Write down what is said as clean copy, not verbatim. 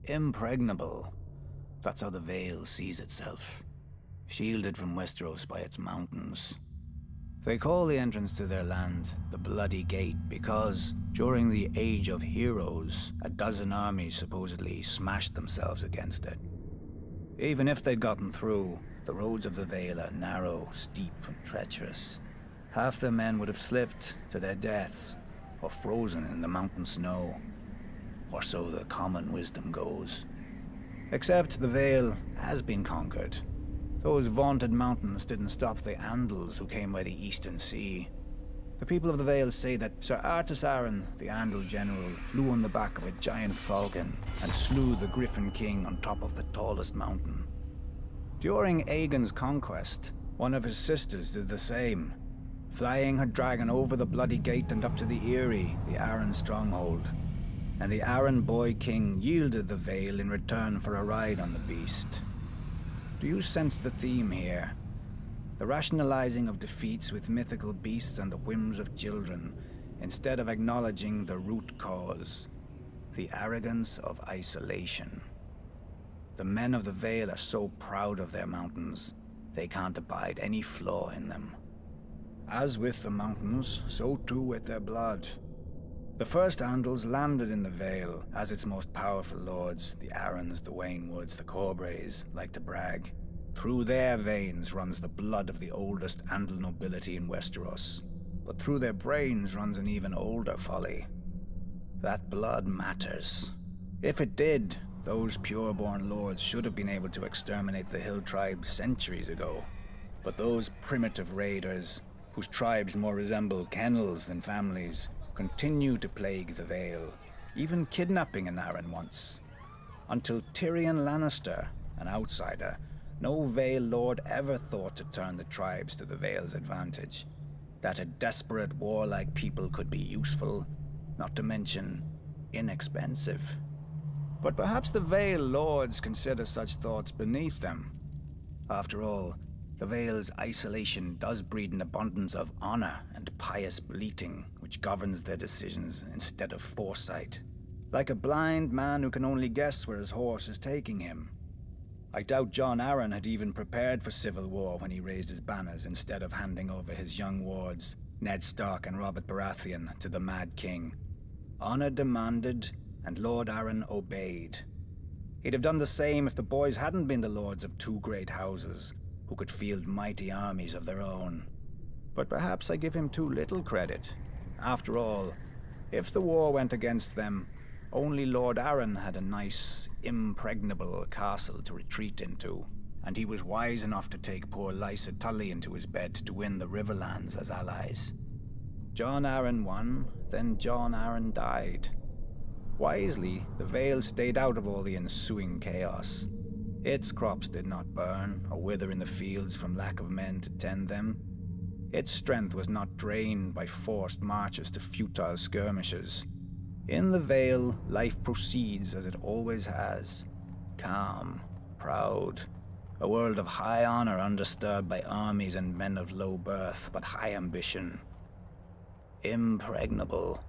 Impregnable. That's how the Vale sees itself. Shielded from Westeros by its mountains. They call the entrance to their land the Bloody Gate because, during the Age of Heroes, a dozen armies supposedly smashed themselves against it. Even if they'd gotten through, the roads of the Vale are narrow, steep, and treacherous. Half their men would have slipped to their deaths, or frozen in the mountain snow. Or so the common wisdom goes. Except the Vale has been conquered. Those vaunted mountains didn't stop the Andals who came by the Eastern Sea. The people of the Vale say that Sir Arryn, the Andal general, flew on the back of a giant falcon and slew the Griffin King on top of the tallest mountain. During Aegon's conquest, one of his sisters did the same, flying her dragon over the Bloody Gate and up to the Eyrie, the Arryn stronghold. And the Arryn boy king yielded the Vale in return for a ride on the beast. Do you sense the theme here? The rationalizing of defeats with mythical beasts and the whims of children, instead of acknowledging the root cause, the arrogance of isolation. The men of the Vale are so proud of their mountains, they can't abide any flaw in them. As with the mountains, so too with their blood. The first Andals landed in the Vale, as its most powerful lords, the Arryns, the Waynwoods, the Corbrays, like to brag. Through their veins runs the blood of the oldest Andal nobility in Westeros, but through their brains runs an even older folly. That blood matters. If it did, those pure-born lords should have been able to exterminate the hill tribes centuries ago. But those primitive raiders, whose tribes more resemble kennels than families, continue to plague the Vale, even kidnapping an Arryn once. Until Tyrion Lannister, an outsider, no Vale lord ever thought to turn the tribes to the Vale's advantage. That a desperate, warlike people could be useful, not to mention inexpensive. But perhaps the Vale lords consider such thoughts beneath them. After all, the Vale's isolation does breed an abundance of honor and pious bleating, which governs their decisions instead of foresight. Like a blind man who can only guess where his horse is taking him. I doubt Jon Arryn had even prepared for civil war when he raised his banners instead of handing over his young wards, Ned Stark and Robert Baratheon, to the Mad King. Honor demanded, and Lord Arryn obeyed. He'd have done the same if the boys hadn't been the lords of two great houses, who could field mighty armies of their own. But perhaps I give him too little credit. After all, if the war went against them, only Lord Arryn had a nice, impregnable castle to retreat into, and he was wise enough to take poor Lysa Tully into his bed to win the Riverlands as allies. Jon Arryn won, then Jon Arryn died. Wisely, the Vale stayed out of all the ensuing chaos. Its crops did not burn or wither in the fields from lack of men to tend them. Its strength was not drained by forced marches to futile skirmishes. In the Vale, life proceeds as it always has. Calm, proud. A world of high honor undisturbed by armies and men of low birth, but high ambition. Impregnable.